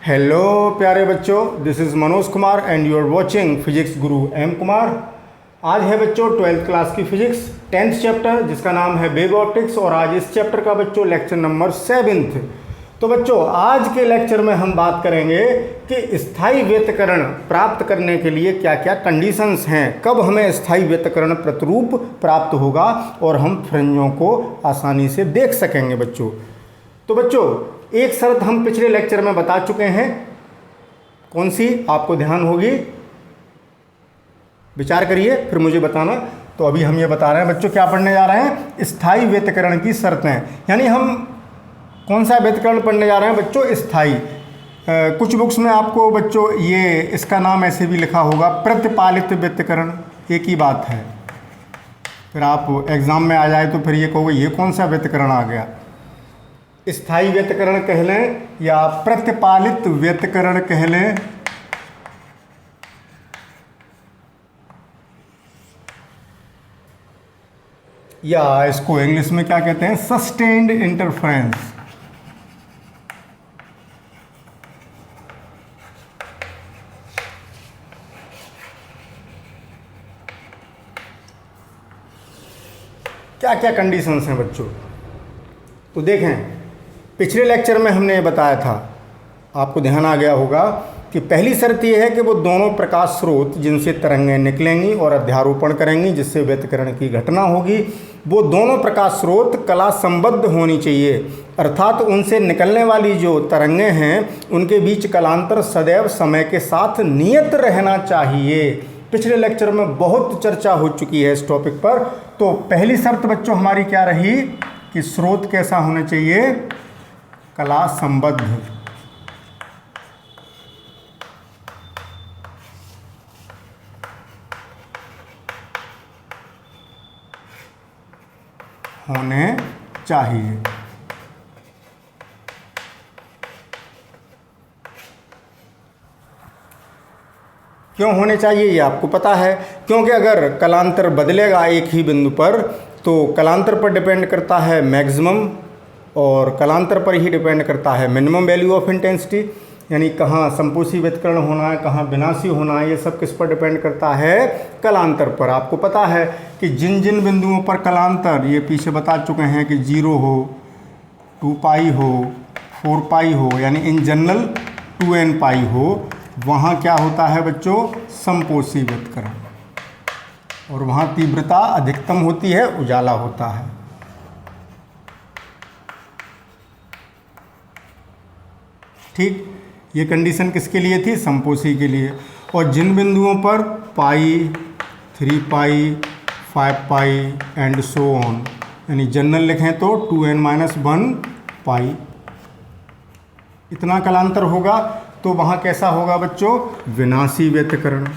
Hello प्यारे बच्चों, this is Manoj Kumar and you are watching physics Guru M Kumar. आज है बच्चों 12th क्लास की फिजिक्स 10th चैप्टर जिसका नाम है वेव ऑप्टिक्स और आज इस चैप्टर का बच्चों लेक्चर नंबर 7th। तो बच्चों आज के लेक्चर में हम बात करेंगे कि स्थायी व्यतिकरण प्राप्त करने के लिए क्या क्या कंडीशंस हैं, कब हमें स्थायी व्यतिकरण प्रतिरूप प्राप्त होगा और हम फ्रिंजों को आसानी से देख सकेंगे बच्चों। तो बच्चों एक शर्त हम पिछले लेक्चर में बता चुके हैं, कौन सी आपको ध्यान होगी, विचार करिए फिर मुझे बताना। तो अभी हम ये बता रहे हैं बच्चों, क्या पढ़ने जा रहे हैं, स्थायी व्यतिकरण की शर्तें। यानी हम कौन सा व्यतिकरण पढ़ने जा रहे हैं बच्चों, स्थायी। कुछ बुक्स में आपको बच्चों ये इसका नाम ऐसे भी लिखा होगा प्रतिपालित व्यतिकरण, एक ही बात है। फिर आप एग्ज़ाम में आ जाए तो फिर ये कहोगे ये कौन सा व्यतिकरण आ गया। स्थायी व्यतिकरण कह लें या प्रतिपालित व्यतिकरण कह लें, या इसको इंग्लिश में क्या कहते हैं, सस्टेन्ड इंटरफेरेंस। क्या क्या कंडीशंस हैं बच्चों, तो देखें पिछले लेक्चर में हमने ये बताया था, आपको ध्यान आ गया होगा कि पहली शर्त ये है कि वो दोनों प्रकाश स्रोत जिनसे तरंगें निकलेंगी और अध्यारोपण करेंगी जिससे व्यतिकरण की घटना होगी, वो दोनों प्रकाश स्रोत कला संबद्ध होनी चाहिए। अर्थात उनसे निकलने वाली जो तरंगें हैं उनके बीच कलांतर सदैव समय के साथ नियत रहना चाहिए। पिछले लेक्चर में बहुत चर्चा हो चुकी है इस टॉपिक पर। तो पहली शर्त बच्चों हमारी क्या रही कि स्रोत कैसा होना चाहिए, कला संबद्ध। होने चाहिए। क्यों होने चाहिए ये आपको पता है, क्योंकि अगर कलांतर बदलेगा एक ही बिंदु पर तो कलांतर पर डिपेंड करता है मैक्सिमम और कलांतर पर ही डिपेंड करता है मिनिमम वैल्यू ऑफ इंटेंसिटी। यानी कहाँ संपोषी व्यतिकरण होना है, कहाँ विनाशी होना है, ये सब किस पर डिपेंड करता है, कलांतर पर। आपको पता है कि जिन जिन बिंदुओं पर कलांतर, ये पीछे बता चुके हैं कि 0 हो, 2 पाई हो, 4 पाई हो, यानी इन जनरल 2n पाई हो, वहाँ क्या होता है बच्चों, संपोषी व्यतिकरण। और वहाँ तीव्रता अधिकतम होती है, उजाला होता है। ठीक, ये कंडीशन किसके लिए थी, संपोषी के लिए। और जिन बिंदुओं पर पाई, 3 पाई, 5 पाई एंड सो ऑन, यानी जनरल लिखें तो 2n-1 पाई, इतना कलांतर होगा तो वहाँ कैसा होगा बच्चों, विनाशी व्यतिकरण।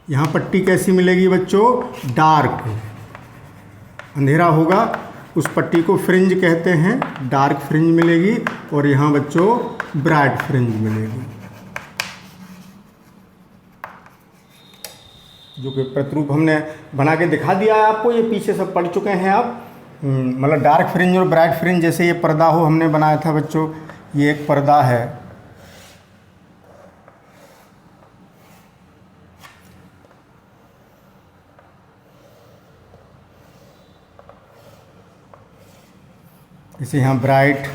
यहाँ पट्टी कैसी मिलेगी बच्चों, डार्क, अंधेरा होगा, उस पट्टी को फ्रिंज कहते हैं, डार्क फ्रिंज मिलेगी। और यहाँ बच्चों ब्राइट फ्रिंज मिलेगी, जो कि प्रतिरूप हमने बना के दिखा दिया है आपको, ये पीछे सब पढ़ चुके हैं आप। मतलब डार्क फ्रिंज और ब्राइट फ्रिंज, जैसे ये पर्दा हो हमने बनाया था बच्चों, ये एक पर्दा है, जैसे यहाँ ब्राइट,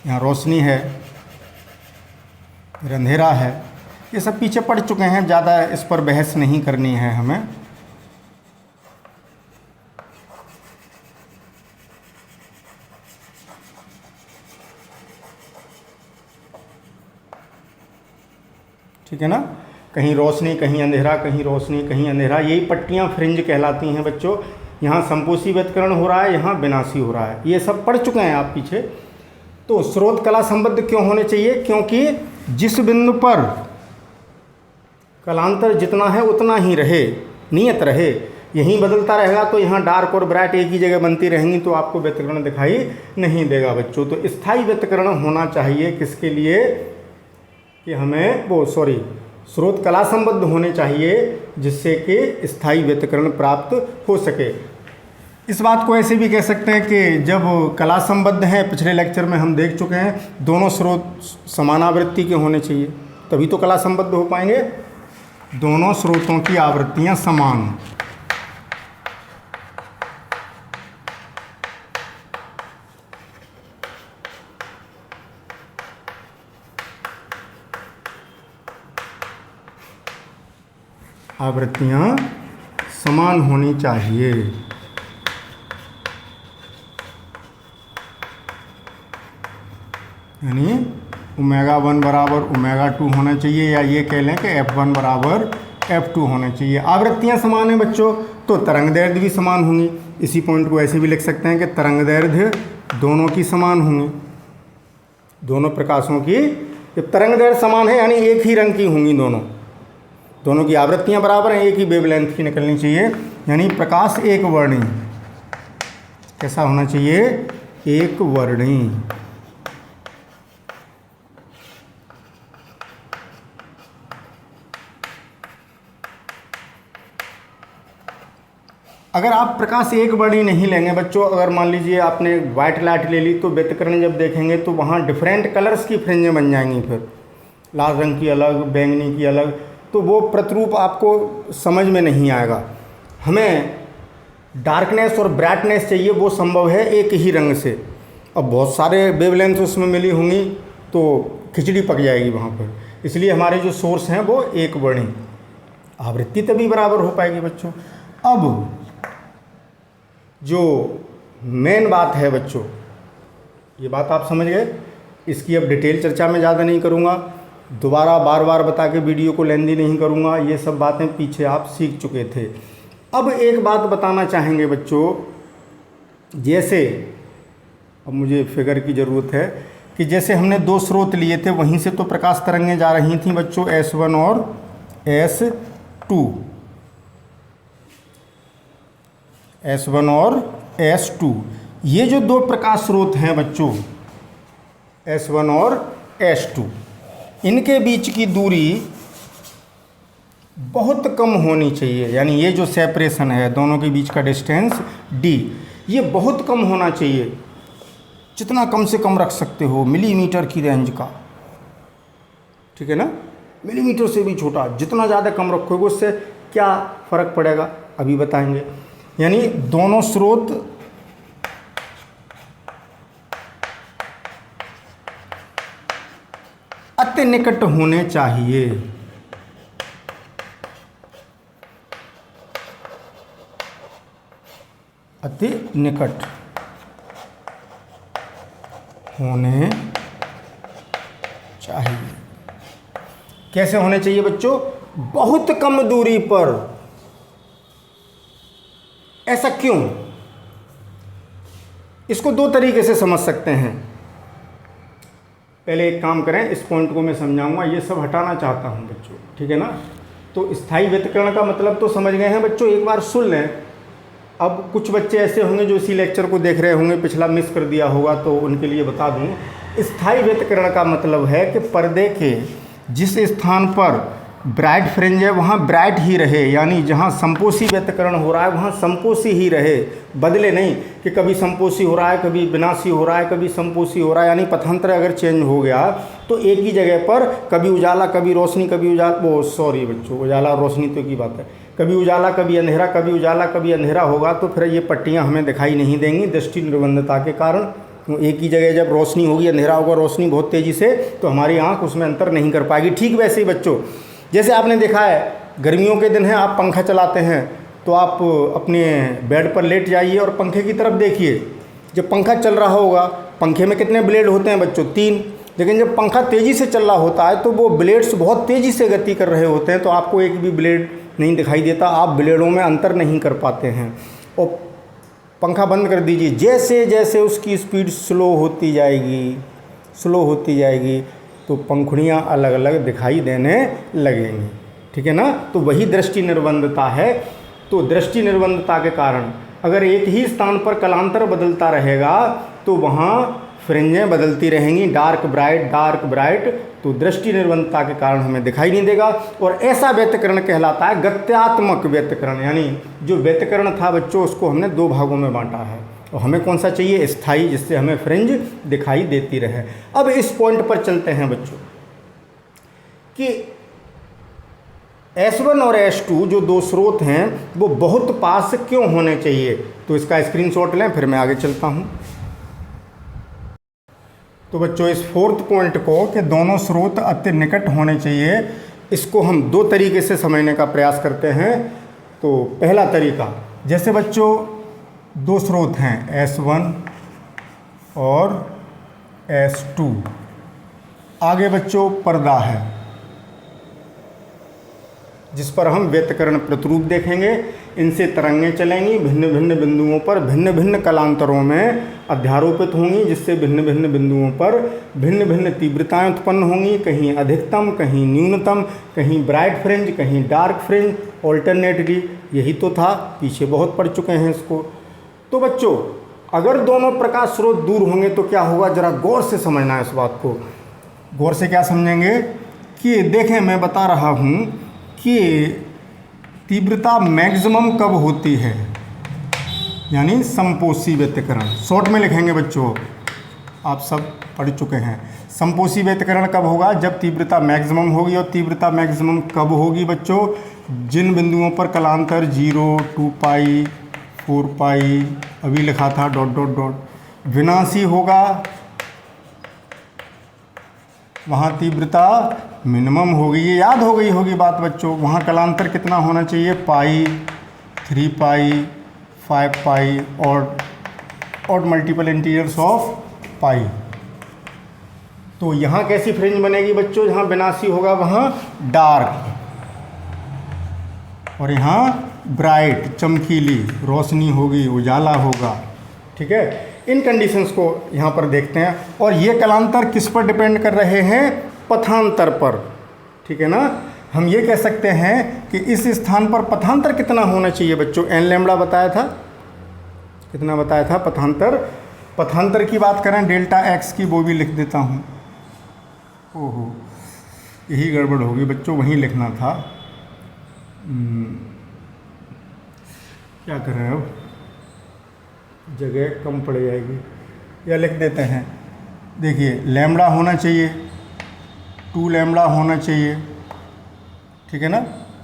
यहाँ रोशनी है, फिर अंधेरा है, ये सब पीछे पढ़ चुके हैं, ज़्यादा इस पर बहस नहीं करनी है हमें। ठीक है ना, कहीं रोशनी कहीं अंधेरा, कहीं रोशनी कहीं अंधेरा, यही पट्टियाँ फ्रिंज कहलाती हैं बच्चों। यहाँ संपोषी व्यतिकरण हो रहा है, यहाँ विनाशी हो रहा है, ये सब पढ़ चुके हैं आप पीछे। तो स्रोत कला संबद्ध क्यों होने चाहिए, क्योंकि जिस बिंदु पर कलांतर जितना है उतना ही रहे, नियत रहे, यहीं बदलता रहेगा तो यहाँ डार्क और ब्राइट एक ही जगह बनती रहेंगी तो आपको व्यतिकरण दिखाई नहीं देगा बच्चों। तो स्थायी व्यतिकरण होना चाहिए किसके लिए, कि हमें स्रोत कला संबद्ध होने चाहिए जिससे कि स्थायी व्यतिकरण प्राप्त हो सके। इस बात को ऐसे भी कह सकते हैं कि जब कला संबद्ध हैं, पिछले लेक्चर में हम देख चुके हैं, दोनों स्रोत समान आवृत्ति के होने चाहिए, तभी तो कला संबद्ध हो पाएंगे। दोनों स्रोतों की आवृत्तियां समान, आवृत्तियां समान होनी चाहिए। यानी ω1 बराबर ω2 होना चाहिए, या ये कह लें कि F1 बराबर F2 होना चाहिए। आवृत्तियां समान हैं बच्चों, तो तरंगदैर्ध्य भी समान होंगी। इसी पॉइंट को ऐसे भी लिख सकते हैं कि तरंगदैर्ध्य दोनों की समान होंगी, दोनों प्रकाशों की। जब तरंगदैर्ध्य समान है यानी एक ही रंग की होंगी, दोनों की आवृत्तियां बराबर हैं, एक ही वेवलेंथ की निकलनी चाहिए, यानी प्रकाश एक वर्णी। कैसा होना चाहिए? एक वर्णी। अगर आप प्रकाश एक वर्णी नहीं लेंगे बच्चों, अगर मान लीजिए आपने वाइट लाइट ले ली, तो व्यतिकरण जब देखेंगे तो वहाँ डिफरेंट कलर्स की फ्रिंजें बन जाएंगी, फिर लाल रंग की अलग, बैंगनी की अलग, तो वो प्रतिरूप आपको समझ में नहीं आएगा। हमें डार्कनेस और ब्राइटनेस चाहिए, वो संभव है एक ही रंग से। अब बहुत सारे वेवलेंथ उसमें मिली होंगी तो खिचड़ी पक जाएगी वहाँ पर, इसलिए हमारे जो सोर्स हैं वो एक वर्णी, आवृत्ति तभी बराबर हो पाएगी बच्चों। अब जो मेन बात है बच्चों, ये बात आप समझ गए, इसकी अब डिटेल चर्चा में ज़्यादा नहीं करूँगा, दोबारा बार बार बता के वीडियो को लेंदी नहीं करूँगा, ये सब बातें पीछे आप सीख चुके थे। अब एक बात बताना चाहेंगे बच्चों, जैसे अब मुझे फिगर की ज़रूरत है कि जैसे हमने दो स्रोत लिए थे, वहीं से तो प्रकाश तरंगें जा रही थी बच्चों, S1 और S2, S1 और S2। ये जो दो प्रकाश स्रोत हैं बच्चों, S1 और S2, इनके बीच की दूरी बहुत कम होनी चाहिए, यानी ये जो सेपरेशन है दोनों के बीच का डिस्टेंस D, ये बहुत कम होना चाहिए। जितना कम से कम रख सकते हो, मिलीमीटर की रेंज का, ठीक है ना, मिलीमीटर से भी छोटा, जितना ज़्यादा कम रखोगे उससे क्या फ़र्क पड़ेगा अभी बताएंगे। यानी दोनों स्रोत अति निकट होने चाहिए, अति निकट होने चाहिए। कैसे होने चाहिए बच्चों? बहुत कम दूरी पर। ऐसा क्यों? इसको दो तरीके से समझ सकते हैं। पहले एक काम करें, इस पॉइंट को मैं समझाऊंगा, ये सब हटाना चाहता हूं बच्चों, ठीक है ना। तो स्थायी व्यतिकरण का मतलब तो समझ गए हैं बच्चों, एक बार सुन लें। अब कुछ बच्चे ऐसे होंगे जो इसी लेक्चर को देख रहे होंगे, पिछला मिस कर दिया होगा, तो उनके लिए बता दूं। स्थायी व्यतिकरण का मतलब है कि पर्दे के जिस स्थान पर ब्राइट फ्रिंज है वहाँ ब्राइट ही रहे, यानी जहाँ संपोषी व्यतिकरण हो रहा है वहाँ संपोषी ही रहे, बदले नहीं कि कभी संपोषी हो रहा है, कभी विनाशी हो रहा है, कभी संपोषी हो रहा है। यानी पथांतर अगर चेंज हो गया तो एक ही जगह पर कभी उजाला कभी रोशनी, कभी उजाला, वो सॉरी बच्चों, उजाला रोशनी तो की बात है, कभी उजाला कभी अंधेरा, कभी उजाला कभी अंधेरा होगा, तो फिर ये पट्टियाँ हमें दिखाई नहीं देंगी दृष्टि निर्बंधता के कारण। तो एक ही जगह जब रोशनी होगी, अंधेरा होगा, रोशनी बहुत तेज़ी से, तो हमारी आँख उसमें अंतर नहीं कर पाएगी। ठीक वैसे ही बच्चों, जैसे आपने देखा है गर्मियों के दिन हैं, आप पंखा चलाते हैं तो आप अपने बेड पर लेट जाइए और पंखे की तरफ देखिए। जब पंखा चल रहा होगा, पंखे में कितने ब्लेड होते हैं बच्चों? 3। लेकिन जब पंखा तेज़ी से चल रहा होता है तो वो ब्लेड्स बहुत तेज़ी से गति कर रहे होते हैं, तो आपको एक भी ब्लेड नहीं दिखाई देता, आप ब्लेडों में अंतर नहीं कर पाते हैं। और पंखा बंद कर दीजिए, जैसे जैसे उसकी स्पीड स्लो होती जाएगी तो पंखुड़ियाँ अलग अलग दिखाई देने लगेंगी, ठीक है ना। तो वही दृष्टि निर्बंधता है। तो दृष्टि निर्बंधता के कारण अगर एक ही स्थान पर कलांतर बदलता रहेगा तो वहाँ फ्रिंजें बदलती रहेंगी, डार्क ब्राइट, तो दृष्टि निर्बंधता के कारण हमें दिखाई नहीं देगा। और ऐसा व्यतिकरण कहलाता है गत्यात्मक व्यतिकरण, यानी जो व्यतिकरण था बच्चों उसको हमने दो भागों में बांटा है। और हमें कौन सा चाहिए? स्थायी, जिससे हमें फ्रिंज दिखाई देती रहे। अब इस पॉइंट पर चलते हैं बच्चों कि S1 और S2 जो दो स्रोत हैं वो बहुत पास क्यों होने चाहिए। तो इसका स्क्रीनशॉट लें, फिर मैं आगे चलता हूं। तो बच्चों इस फोर्थ पॉइंट को कि दोनों स्रोत अति निकट होने चाहिए, इसको हम दो तरीके से समझने का प्रयास करते हैं। तो पहला तरीका, जैसे बच्चों दो स्रोत हैं S1 और S2, आगे बच्चों पर्दा है जिस पर हम व्यतिकरण प्रतिरूप देखेंगे। इनसे तरंगें चलेंगी, भिन्न भिन्न बिंदुओं पर भिन्न भिन्न कलांतरों में अध्यारोपित होंगी, जिससे भिन्न भिन्न बिंदुओं पर भिन्न भिन्न तीव्रताएं उत्पन्न होंगी, कहीं अधिकतम, कहीं न्यूनतम, कहीं ब्राइट फ्रिंज, कहीं डार्क फ्रिंज, ऑल्टरनेटली। यही तो था, पीछे बहुत पढ़ चुके हैं इसको। तो बच्चों अगर दोनों प्रकाश स्रोत दूर होंगे तो क्या होगा, जरा गौर से समझना है इस बात को। गौर से क्या समझेंगे कि देखें, मैं बता रहा हूँ कि तीव्रता मैक्सिमम कब होती है, यानी समपोषी व्यतिकरण। शॉर्ट में लिखेंगे बच्चों, आप सब पढ़ चुके हैं। समपोषी व्यतिकरण कब होगा? जब तीव्रता मैक्सिमम होगी। और तीव्रता मैक्सिमम कब होगी बच्चों? जिन बिंदुओं पर कलांतर 0, 2 पाई, 4 पाई, अभी लिखा था ... विनाशी होगा, वहाँ तीव्रता मिनिमम होगी। ये याद हो गई होगी बात बच्चों। वहाँ कलांतर कितना होना चाहिए? पाई, 3 पाई, 5 पाई और मल्टीपल इंटीजर्स ऑफ पाई। तो यहाँ कैसी फ्रिंज बनेगी बच्चों? जहाँ विनाशी होगा वहाँ डार्क, और यहाँ ब्राइट, चमकीली रोशनी होगी, उजाला होगा। ठीक है, इन कंडीशंस को यहाँ पर देखते हैं। और ये कलांतर किस पर डिपेंड कर रहे हैं? पथांतर पर। ठीक है ना, हम ये कह सकते हैं कि इस स्थान पर पथांतर कितना होना चाहिए बच्चों? n लैम्बडा बताया था, कितना बताया था पथांतर? पथांतर की बात करें डेल्टा x की, वो भी लिख देता हूँ। ओहो, यही गड़बड़ होगी बच्चों, वहीं लिखना था। क्या कर रहे हो, जगह कम पड़ जाएगी, या लिख देते हैं। देखिए लैम्बडा होना चाहिए, 2 लैम्बडा होना चाहिए, ठीक है ना,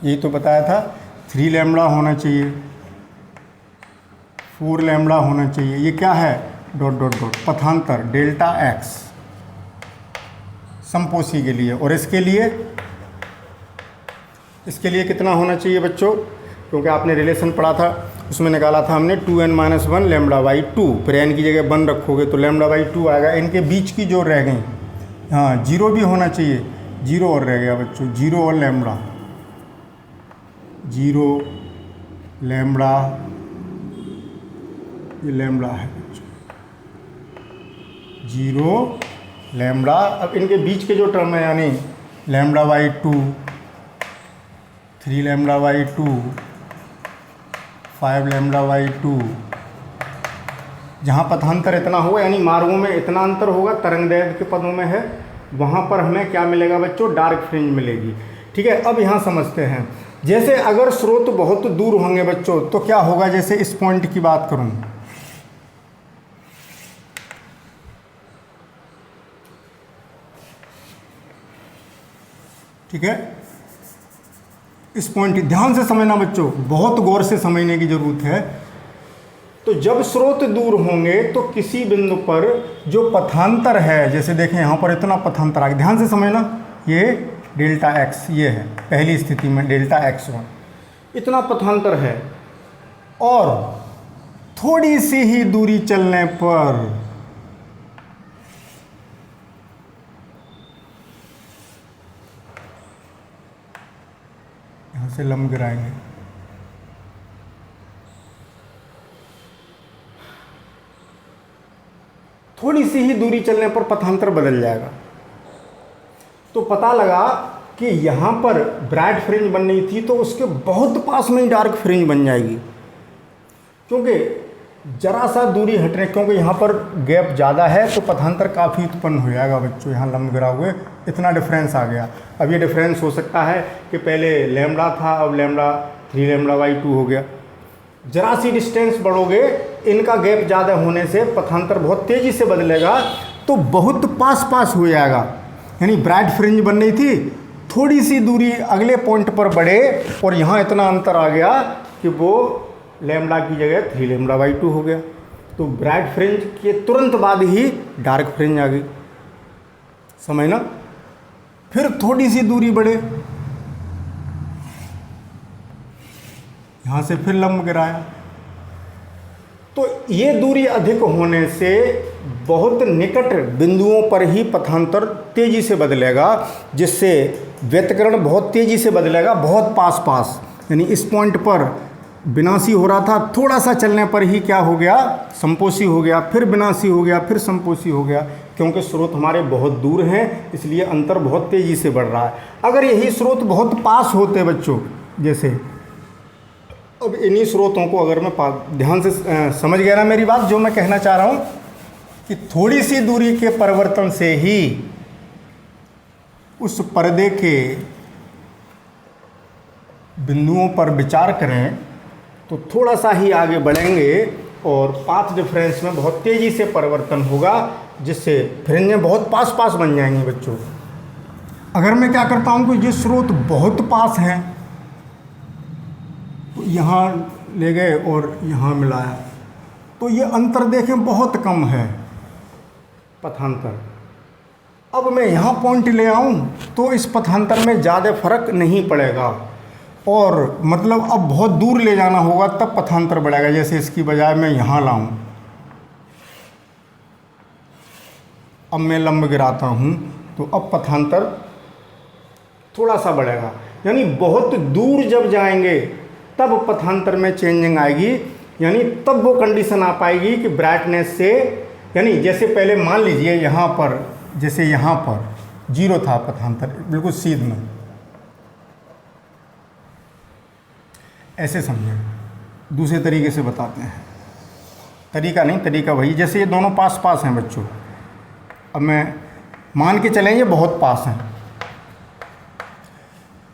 यही तो बताया था। 3 लैम्बडा होना चाहिए, 4 लैम्बडा होना चाहिए। ये क्या है? ... पथांतर डेल्टा x समपोषी के लिए। और इसके लिए कितना होना चाहिए बच्चों? क्योंकि आपने रिलेशन पढ़ा था, उसमें निकाला था हमने 2n-1 λ/2। फिर n की जगह 1 रखोगे तो λ/2 आएगा। इनके बीच की जो रह गई, हाँ 0 भी होना चाहिए, 0 और रह गया बच्चों, 0 और लैम्बडा, 0 लैम्बडा, ये लैम्बडा है बच्चों, 0 लैम्बडा। अब इनके बीच के जो टर्म है, यानी λ/2, 3 λ/2, 5 λ/2, जहाँ पथांतर इतना होगा, यानी मार्गों में इतना अंतर होगा, तरंगदैर्घ्य के पदों में है, वहाँ पर हमें क्या मिलेगा बच्चों? डार्क फ्रिंज मिलेगी। ठीक है, अब यहाँ समझते हैं। जैसे अगर स्रोत बहुत दूर होंगे बच्चों तो क्या होगा? जैसे इस पॉइंट की बात करूँ, ठीक है, इस पॉइंट ध्यान से समझना बच्चों, बहुत गौर से समझने की जरूरत है। तो जब स्रोत दूर होंगे तो किसी बिंदु पर जो पथांतर है, जैसे देखें यहाँ पर इतना पथांतर आ गया, ध्यान से समझना, ये डेल्टा x ये है पहली स्थिति में, डेल्टा x1 इतना पथांतर है, और थोड़ी सी ही दूरी चलने पर यहाँ से लंब गिराएंगे, थोड़ी सी ही दूरी चलने पर पथांतर बदल जाएगा। तो पता लगा कि यहाँ पर ब्राइट फ्रिंज बन रही थी तो उसके बहुत पास में ही डार्क फ्रिंज बन जाएगी, क्योंकि जरा सा दूरी हटने, क्योंकि यहाँ पर गैप ज़्यादा है तो पथांतर काफ़ी उत्पन्न हो जाएगा बच्चों। यहाँ लंब गिरा हुए इतना डिफरेंस आ गया। अब ये डिफरेंस हो सकता है कि पहले लैम्बडा था, अब लैम्बडा 3λ/2 हो गया। जरा सी डिस्टेंस बढ़ोगे, इनका गैप ज़्यादा होने से पथांतर बहुत तेज़ी से बदलेगा, तो बहुत पास पास हो जाएगा। यानी ब्राइट फ्रिंज बन रही थी, थोड़ी सी दूरी अगले पॉइंट पर बढ़े और यहाँ इतना अंतर आ गया कि वो लैम्बडा की जगह 3λ/2 हो गया। तो ब्राइट फ्रिंज के तुरंत बाद ही डार्क फ्रिंज आ गई, समझना। फिर थोड़ी सी दूरी बढ़े, यहाँ से फिर लंब गिराया, तो ये दूरी अधिक होने से बहुत निकट बिंदुओं पर ही पथांतर तेजी से बदलेगा, जिससे व्यतिकरण बहुत तेजी से बदलेगा, बहुत पास पास। यानी इस पॉइंट पर विनाशी हो रहा था, थोड़ा सा चलने पर ही क्या हो गया, संपोषी हो गया, फिर विनाशी हो गया, फिर संपोषी हो गया। क्योंकि स्रोत हमारे बहुत दूर हैं, इसलिए अंतर बहुत तेजी से बढ़ रहा है। अगर यही स्रोत बहुत पास होते बच्चों, जैसे अब इन्हीं स्रोतों को अगर मैं ध्यान से समझ गया ना मेरी बात, जो मैं कहना चाह रहा हूँ कि थोड़ी सी दूरी के परिवर्तन से ही उस पर्दे के बिंदुओं पर विचार करें तो थोड़ा सा ही आगे बढ़ेंगे और पाथ डिफरेंस में बहुत तेज़ी से परिवर्तन होगा, जिससे फ्रिंजें बहुत पास पास बन जाएंगी बच्चों। अगर मैं क्या करता हूँ कि ये स्रोत बहुत पास हैं, तो यहाँ ले गए और यहाँ मिलाया, तो ये अंतर देखें बहुत कम है पथांतर। अब मैं यहाँ पॉइंट ले आऊँ तो इस पथांतर में ज़्यादा फर्क नहीं पड़ेगा, और मतलब अब बहुत दूर ले जाना होगा तब पथांतर बढ़ेगा। जैसे इसकी बजाय मैं यहाँ लाऊं, अब मैं लंब गिराता हूँ तो अब पथांतर थोड़ा सा बढ़ेगा। यानी बहुत दूर जब जाएंगे तब पथांतर में चेंजिंग आएगी, यानी तब वो कंडीशन आ पाएगी कि ब्राइटनेस से, यानी जैसे पहले मान लीजिए यहाँ पर, जैसे यहाँ पर 0 था पथांतर बिल्कुल सीध में, ऐसे समझें। दूसरे तरीके से बताते हैं, तरीका नहीं, तरीका वही। जैसे ये दोनों पास पास हैं बच्चों, अब मैं मान के चलें ये बहुत पास हैं,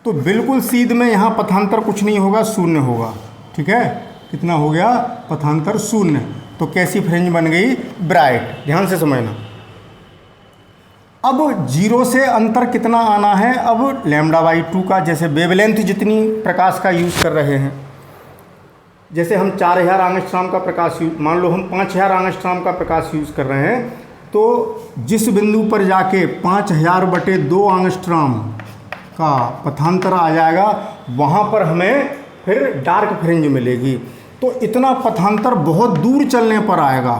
तो बिल्कुल सीध में यहाँ पथांतर कुछ नहीं होगा, शून्य होगा। ठीक है, कितना हो गया पथांतर, शून्य। तो कैसी फ्रिंज बन गई, ब्राइट। ध्यान से समझना। अब 0 से अंतर कितना आना है, अब λ/2 का, जैसे वेवलेंथ जितनी प्रकाश का यूज़ कर रहे हैं, जैसे हम 4000 एंगस्ट्रॉम का प्रकाश मान लो हम 5000 एंगस्ट्रॉम का प्रकाश यूज़ कर रहे हैं, तो जिस बिंदु पर जाके 5000/2 एंगस्ट्रॉम का पथांतर आ जाएगा, वहाँ पर हमें फिर डार्क फ्रिंज मिलेगी। तो इतना पथांतर बहुत दूर चलने पर आएगा।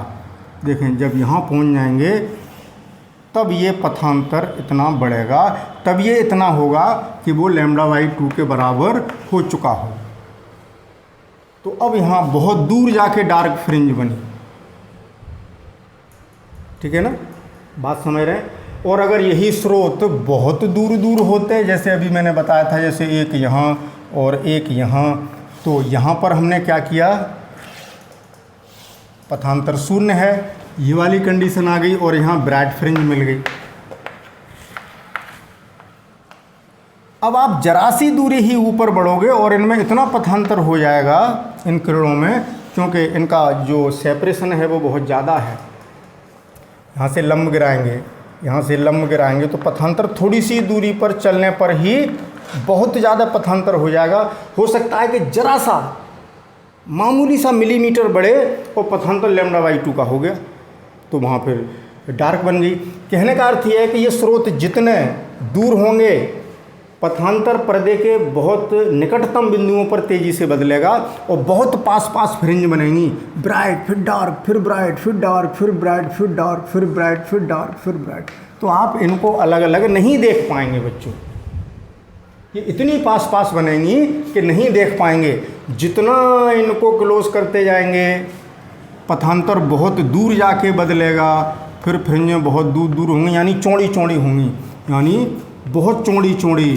देखें, जब यहाँ पहुँच जाएंगे तब ये पथांतर इतना बढ़ेगा, तब ये इतना होगा कि वो λ/2 के बराबर हो चुका हो। तो अब यहाँ बहुत दूर जाके डार्क फ्रिंज बनी। ठीक है ना, बात समझ रहे हैं। और अगर यही स्रोत बहुत दूर दूर होते, जैसे अभी मैंने बताया था, जैसे एक यहाँ और एक यहाँ, तो यहाँ पर हमने क्या किया, पथांतर शून्य है, ये वाली कंडीशन आ गई, और यहाँ ब्राइट फ्रिंज मिल गई। अब आप जरा सी दूरी ही ऊपर बढ़ोगे और इनमें इतना पथांतर हो जाएगा इन किरणों में, क्योंकि इनका जो सेपरेशन है वो बहुत ज़्यादा है। यहाँ से लंब गिराएंगे, यहाँ से लंब गिराएंगे, तो पथांतर थोड़ी सी दूरी पर चलने पर ही बहुत ज़्यादा पथांतर हो जाएगा। हो सकता है कि जरा सा मामूली सा मिलीमीटर बढ़े और पथांतर λ/2 का हो गया, तो वहाँ फिर डार्क बन गई। कहने का अर्थ यह है कि ये स्रोत जितने दूर होंगे, पथांतर पर्दे के बहुत निकटतम बिंदुओं पर तेज़ी से बदलेगा और बहुत पास पास फ्रिंज बनेंगी, ब्राइट फिर डार्क फिर ब्राइट फिर डार्क फिर ब्राइट फिर डार्क फिर ब्राइट फिर डार्क फिर ब्राइट। तो आप इनको अलग अलग नहीं देख पाएंगे बच्चों, ये इतनी पास पास बनेंगी कि नहीं देख पाएंगे। जितना इनको क्लोज करते जाएंगे, पथांतर बहुत दूर जाके बदलेगा, फिर फ्रिंजें बहुत दूर दूर होंगी, यानी चौड़ी चौड़ी होंगी, यानी बहुत चौड़ी चौड़ी।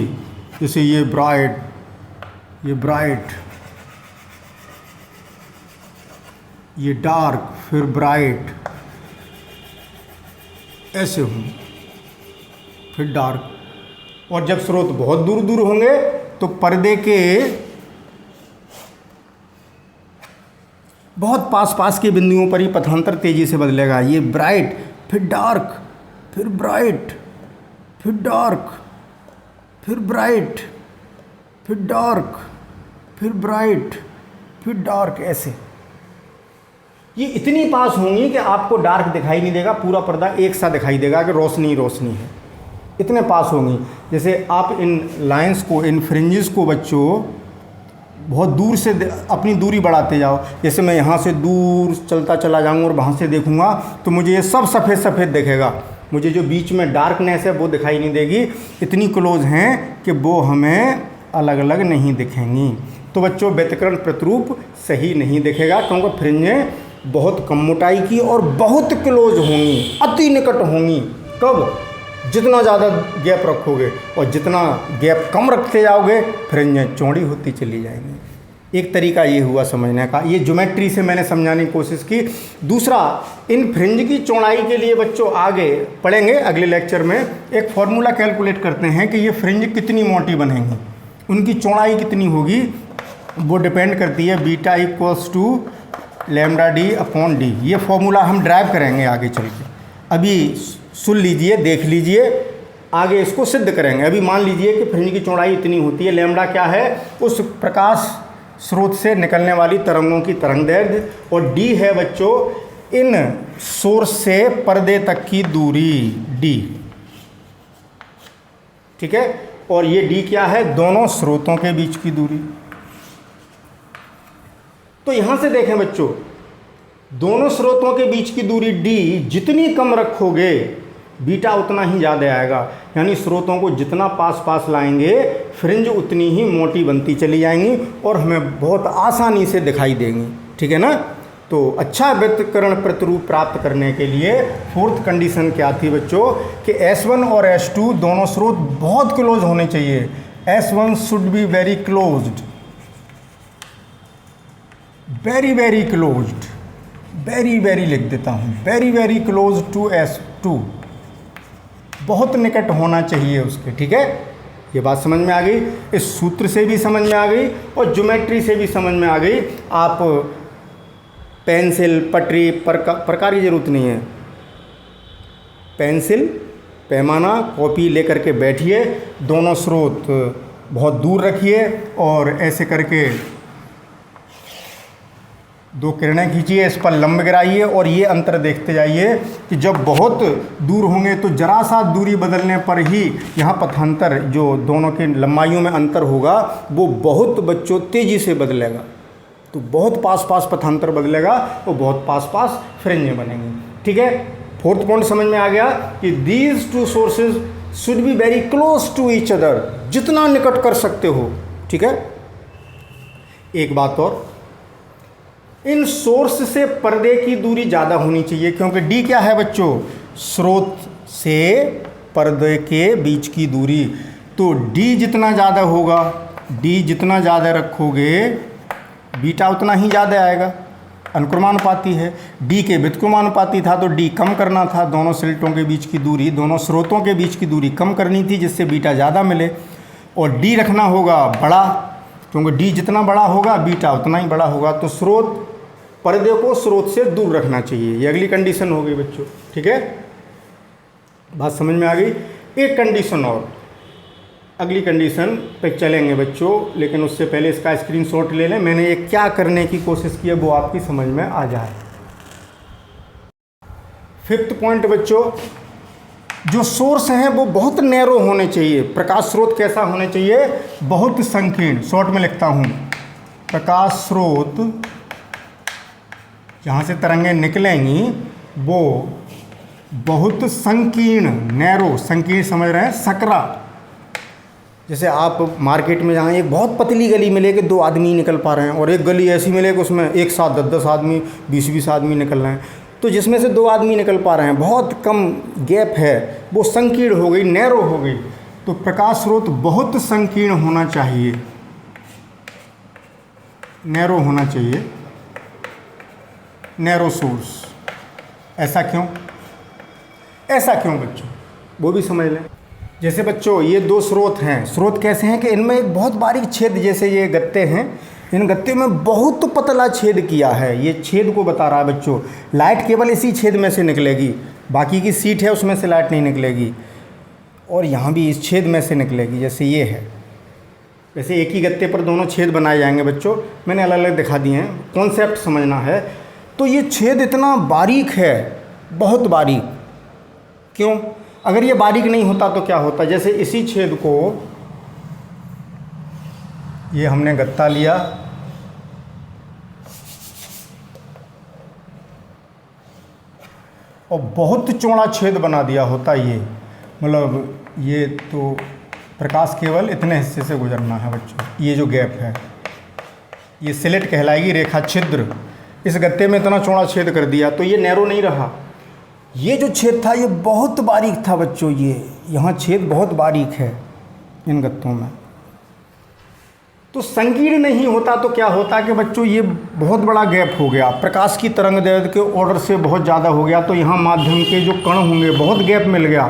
जैसे ये ब्राइट, ये डार्क, फिर ब्राइट, ऐसे होंगे, फिर डार्क। और जब स्रोत बहुत दूर दूर होंगे तो पर्दे के बहुत पास पास के बिंदुओं पर ही पथांतर तेजी से बदलेगा। ये ब्राइट, फिर डार्क, फिर ब्राइट, फिर डार्क, फिर ब्राइट, फिर डार्क, फिर ब्राइट, फिर डार्क, ऐसे। ये इतनी पास होंगी कि आपको डार्क दिखाई नहीं देगा, पूरा पर्दा एक सा दिखाई देगा कि रोशनी रोशनी है, इतने पास होंगी। जैसे आप इन लाइंस को, इन फ्रिंजेस को बच्चों बहुत दूर से अपनी दूरी बढ़ाते जाओ। जैसे मैं यहाँ से दूर चलता चला जाऊँगा और वहाँ से देखूँगा तो मुझे ये सब सफ़ेद सफ़ेद दिखेगा, मुझे जो बीच में डार्कनेस है वो दिखाई नहीं देगी। इतनी क्लोज हैं कि वो हमें अलग अलग नहीं दिखेंगी। तो बच्चों व्यतिकरण प्रतिरूप सही नहीं दिखेगा, क्योंकि फ्रिंजें बहुत कम मोटाई की और बहुत क्लोज होंगी, अति निकट होंगी। कब? जितना ज़्यादा गैप रखोगे, और जितना गैप कम रखते जाओगे फ्रिंजें चौड़ी होती चली जाएंगी। एक तरीका ये हुआ समझने का, ये ज्योमेट्री से मैंने समझाने की कोशिश की। दूसरा, इन फ्रिंज की चौड़ाई के लिए बच्चों आगे पढ़ेंगे अगले लेक्चर में, एक फॉर्मूला कैलकुलेट करते हैं कि ये फ्रिंज कितनी मोटी बनेंगी, उनकी चौड़ाई कितनी होगी। वो डिपेंड करती है beta equals to lambda D upon D. ये फॉर्मूला हम ड्राइव करेंगे आगे चल के। अभी सुन लीजिए, देख लीजिए, आगे इसको सिद्ध करेंगे। अभी मान लीजिए कि फ्रिंज की चौड़ाई इतनी होती है। लैम्डा क्या है? उस प्रकाश स्रोत से निकलने वाली तरंगों की तरंगदैर्घ्य, और डी है बच्चों इन सोर्स से पर्दे तक की दूरी, डी। ठीक है, और ये डी क्या है? दोनों स्रोतों के बीच की दूरी। तो यहां से देखें बच्चों, दोनों स्रोतों के बीच की दूरी डी जितनी कम रखोगे बीटा उतना ही ज़्यादा आएगा। यानी स्रोतों को जितना पास पास लाएंगे फ्रिंज उतनी ही मोटी बनती चली जाएंगी और हमें बहुत आसानी से दिखाई देंगी। ठीक है ना? तो अच्छा व्यतिकरण प्रतिरूप प्राप्त करने के लिए फोर्थ कंडीशन क्या थी बच्चों कि S1 और S2 दोनों स्रोत बहुत क्लोज होने चाहिए। S1 should be very closed, very very closed, very very लिख देता हूँ, very very close to S2, बहुत निकट होना चाहिए उसके। ठीक है, ये बात समझ में आ गई, इस सूत्र से भी समझ में आ गई और ज्योमेट्री से भी समझ में आ गई। आप पेंसिल, पटरी, प्रकार की ज़रूरत नहीं है, पेंसिल, पैमाना, कॉपी लेकर के बैठिए, दोनों स्रोत बहुत दूर रखिए और ऐसे करके दो किरणें खींचिए, इस पर लंब गिराइए और ये अंतर देखते जाइए कि जब बहुत दूर होंगे तो जरा सा दूरी बदलने पर ही यहाँ पथांतर जो दोनों की लंबाइयों में अंतर होगा वो बहुत बच्चों तेज़ी से बदलेगा। तो बहुत पास पास पथांतर बदलेगा तो बहुत पास पास फ्रिंजें बनेंगी। ठीक है, फोर्थ पॉइंट समझ में आ गया कि these two sources should be very close to each other, जितना निकट कर सकते हो। ठीक है, एक बात और, इन सोर्स से पर्दे की दूरी ज़्यादा होनी चाहिए, क्योंकि डी क्या है बच्चों? स्रोत से पर्दे के बीच की दूरी। तो डी जितना ज़्यादा होगा, डी जितना ज़्यादा रखोगे बीटा उतना ही ज़्यादा आएगा, अनुक्रमानुपाती है। डी के व्युत्क्रमानुपाती था तो डी कम करना था, दोनों स्लिटों के बीच की दूरी, दोनों स्रोतों के बीच की दूरी कम करनी थी जिससे बीटा ज़्यादा मिले। और डी रखना होगा बड़ा, क्योंकि डी जितना बड़ा होगा बीटा उतना ही बड़ा होगा। तो स्रोत, पर्दे को स्रोत से दूर रखना चाहिए, ये अगली कंडीशन हो गई बच्चों। ठीक है, बात समझ में आ गई। एक कंडीशन और, अगली कंडीशन पे चलेंगे बच्चों, लेकिन उससे पहले इसका स्क्रीनशॉट ले लें। मैंने ये क्या करने की कोशिश की है वो आपकी समझ में आ जाए। फिफ्थ पॉइंट बच्चों, जो सोर्स हैं वो बहुत नैरो होने चाहिए। प्रकाश स्रोत कैसा होने चाहिए? बहुत संकीर्ण। शॉर्ट में लिखता हूँ, प्रकाश स्रोत जहाँ से तरंगें निकलेंगी वो बहुत संकीर्ण, नैरो, संकीर्ण समझ रहे हैं, सकरा। जैसे आप मार्केट में जहाँ एक बहुत पतली गली मिले कि 2 आदमी निकल पा रहे हैं और एक गली ऐसी मिले कि उसमें एक साथ 10-10 आदमी, 20-20 आदमी निकल रहे हैं, तो जिसमें से 2 आदमी निकल पा रहे हैं, बहुत कम गैप है, वो संकीर्ण हो गई, नैरो हो गई। तो प्रकाश स्रोत बहुत संकीर्ण होना चाहिए, नैरो होना चाहिए। Narrow source. ऐसा क्यों? ऐसा क्यों बच्चों, वो भी समझ लें। जैसे बच्चों ये दो स्रोत हैं, स्रोत कैसे हैं कि इनमें एक बहुत बारीक छेद, जैसे ये गत्ते हैं, इन गत्ते में बहुत पतला छेद किया है। ये छेद को बता रहा है बच्चों, लाइट केवल इसी छेद में से निकलेगी, बाकी की सीट है उसमें से लाइट नहीं निकलेगी, और यहाँ भी इस छेद में से निकलेगी। जैसे ये है, वैसे एक ही गत्ते पर दोनों छेद बनाए जाएंगे बच्चों, मैंने अलग अलग दिखा दिए हैं, कॉन्सेप्ट समझना है। तो ये छेद इतना बारीक है, बहुत बारीक। क्यों? अगर ये बारीक नहीं होता तो क्या होता? जैसे इसी छेद को, ये हमने गत्ता लिया, और बहुत चौड़ा छेद बना दिया होता, ये मतलब ये तो प्रकाश केवल इतने हिस्से से गुजरना है बच्चों। ये जो गैप है ये स्लिट कहलाएगी, रेखा छिद्र। इस गत्ते में इतना चौड़ा छेद कर दिया तो ये नैरो नहीं रहा। ये जो छेद था ये बहुत बारीक था बच्चों, ये यहाँ छेद बहुत बारीक है इन गत्तों में। तो संकीर्ण नहीं होता तो क्या होता कि बच्चों ये बहुत बड़ा गैप हो गया, प्रकाश की तरंग दैर्ध्य के ऑर्डर से बहुत ज़्यादा हो गया, तो यहाँ माध्यम के जो कण होंगे बहुत गैप मिल गया,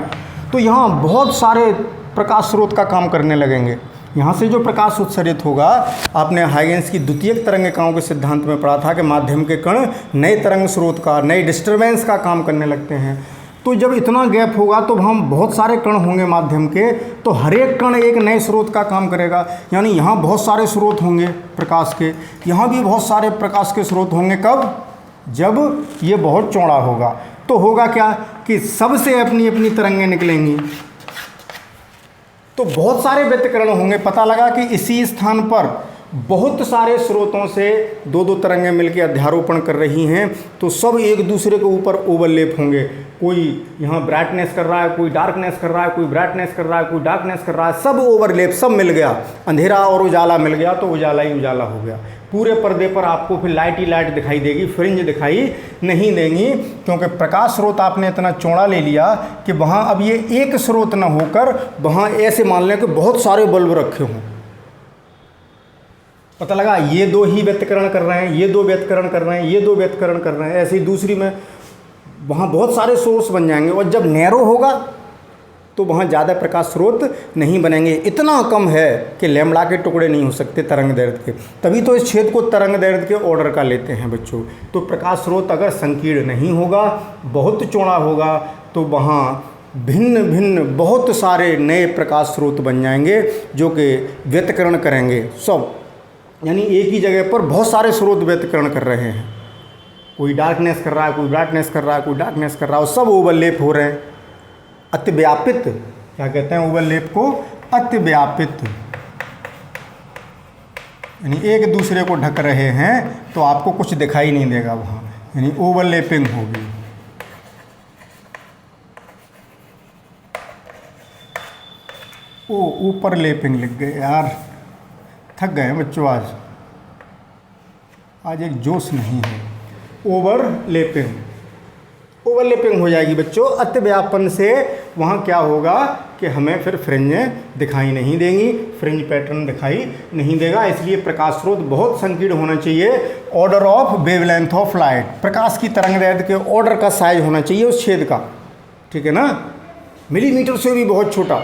तो यहाँ बहुत सारे प्रकाश स्रोत का काम करने लगेंगे। यहाँ से जो प्रकाश उत्सर्जित होगा, आपने हाइगेंस की द्वितीयक तरंगिकाओं के सिद्धांत में पढ़ा था कि माध्यम के कण नए तरंग स्रोत का, नए डिस्टर्बेंस का काम करने लगते हैं। तो जब इतना गैप होगा तो हम बहुत सारे कण होंगे माध्यम के, तो हर एक कण एक नए स्रोत का काम करेगा। यानी यहाँ बहुत सारे स्रोत होंगे प्रकाश के, यहाँ भी बहुत सारे प्रकाश के स्रोत होंगे। कब? जब ये बहुत चौड़ा होगा। तो होगा क्या कि सबसे अपनी अपनी तरंगें निकलेंगी, तो बहुत सारे व्यतिकरण होंगे। पता लगा कि इसी स्थान पर बहुत सारे स्रोतों से दो दो तरंगें मिलकर अध्यारोपण कर रही हैं, तो सब एक दूसरे के ऊपर ओवरलैप होंगे। कोई यहाँ ब्राइटनेस कर रहा है, कोई डार्कनेस कर रहा है, कोई ब्राइटनेस कर रहा है, कोई डार्कनेस कर रहा है, सब ओवरलैप, सब मिल गया। अंधेरा और उजाला मिल गया तो उजाला ही उजाला हो गया। पूरे पर्दे पर आपको फिर लाइट ही लाइट दिखाई देगी, फ्रिंज दिखाई नहीं देंगी, क्योंकि प्रकाश स्रोत आपने इतना चौड़ा ले लिया कि वहाँ अब ये एक स्रोत न होकर वहाँ ऐसे मान लें कि बहुत सारे बल्ब रखे हों। पता लगा ये दो ही व्यतिकरण कर रहे हैं, ये दो व्यतिकरण कर रहे हैं, ये दो व्यतिकरण कर रहे हैं, ऐसे ही दूसरी में वहाँ बहुत सारे सोर्स बन जाएंगे। और जब नैरो होगा तो वहाँ ज़्यादा प्रकाश स्रोत नहीं बनेंगे। इतना कम है कि लैम्बडा के टुकड़े नहीं हो सकते तरंग दैर्ध्य के, तभी तो इस छेद को तरंग दैर्ध्य के ऑर्डर का लेते हैं बच्चों। तो प्रकाश स्रोत अगर संकीर्ण नहीं होगा, बहुत चौड़ा होगा, तो वहाँ भिन्न भिन्न बहुत सारे नए प्रकाश स्रोत बन जाएंगे जो कि व्यतिकरण करेंगे सब। यानी एक ही जगह पर बहुत सारे स्रोत व्यतिकरण कर रहे हैं, कोई डार्कनेस कर रहा है, कोई ब्राइटनेस कर रहा है, कोई डार्कनेस कर रहा है, सब ओवरलैप हो रहे हैं। अतिव्यापित, क्या कहते हैं ओवरलैप को? अतिव्यापित, यानी एक दूसरे को ढक रहे हैं तो आपको कुछ दिखाई नहीं देगा वहाँ, यानी ओवरलैपिंग होगी। ओ ऊपर लैपिंग लिख गए यार, थक गए बच्चों आज एक जोश नहीं है। ओवरलैपिंग, ओवरलैपिंग हो जाएगी बच्चों। अतिव्यापन से वहाँ क्या होगा कि हमें फिर फ्रिंजें दिखाई नहीं देंगी, फ्रिंज पैटर्न दिखाई नहीं देगा। इसलिए प्रकाश स्रोत बहुत संकीर्ण होना चाहिए। Order of wavelength of light, प्रकाश की तरंग दैर्ध्य के ऑर्डर का साइज होना चाहिए उस छेद का, ठीक है ना, मिलीमीटर से भी बहुत छोटा।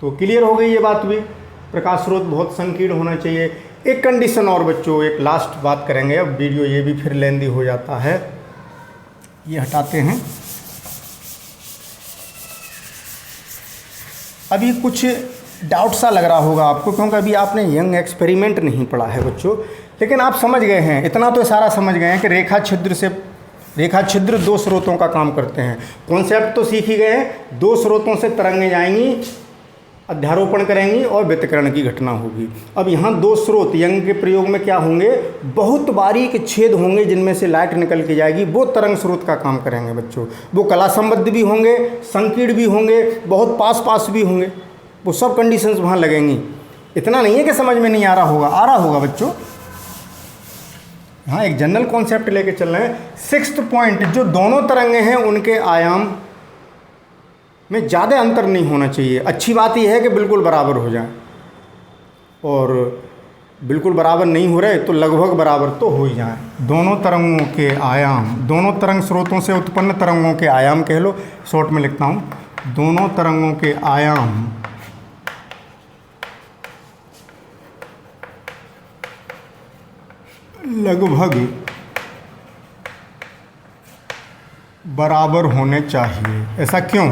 तो क्लियर हो गई ये बात भी, प्रकाश स्रोत बहुत संकीर्ण होना चाहिए। एक कंडीशन और बच्चों, एक लास्ट बात करेंगे, अब वीडियो ये भी फिर लेंदी हो जाता है, ये हटाते हैं। अभी कुछ डाउट सा लग रहा होगा आपको, क्योंकि अभी आपने यंग एक्सपेरिमेंट नहीं पढ़ा है बच्चों, लेकिन आप समझ गए हैं, इतना तो सारा समझ गए हैं कि रेखा छिद्र दो स्रोतों का काम करते हैं। कॉन्सेप्ट तो सीख ही गए हैं, दो स्रोतों से तरंगें जाएंगी, अध्यारोपण करेंगी और व्यतिकरण की घटना होगी। अब यहाँ दो स्रोत यंग के प्रयोग में क्या होंगे, बहुत बारीक छेद होंगे जिनमें से लाइट निकल के जाएगी, वो तरंग स्रोत का काम करेंगे बच्चों। वो कला संबद्ध भी होंगे, संकीर्ण भी होंगे, बहुत पास पास भी होंगे, वो सब कंडीशंस वहाँ लगेंगी। इतना नहीं है कि समझ में नहीं आ रहा होगा बच्चों। हाँ, एक जनरल कॉन्सेप्ट लेके चल रहे हैं। 6th पॉइंट, जो दोनों तरंगें हैं उनके आयाम में ज़्यादा अंतर नहीं होना चाहिए। अच्छी बात यह है कि बिल्कुल बराबर हो जाए। और बिल्कुल बराबर नहीं हो रहे तो लगभग बराबर तो हो ही जाए। दोनों तरंगों के आयाम, दोनों तरंग स्रोतों से उत्पन्न तरंगों के आयाम कह लो, शॉर्ट में लिखता हूँ, दोनों तरंगों के आयाम लगभग बराबर होने चाहिए। ऐसा क्यों?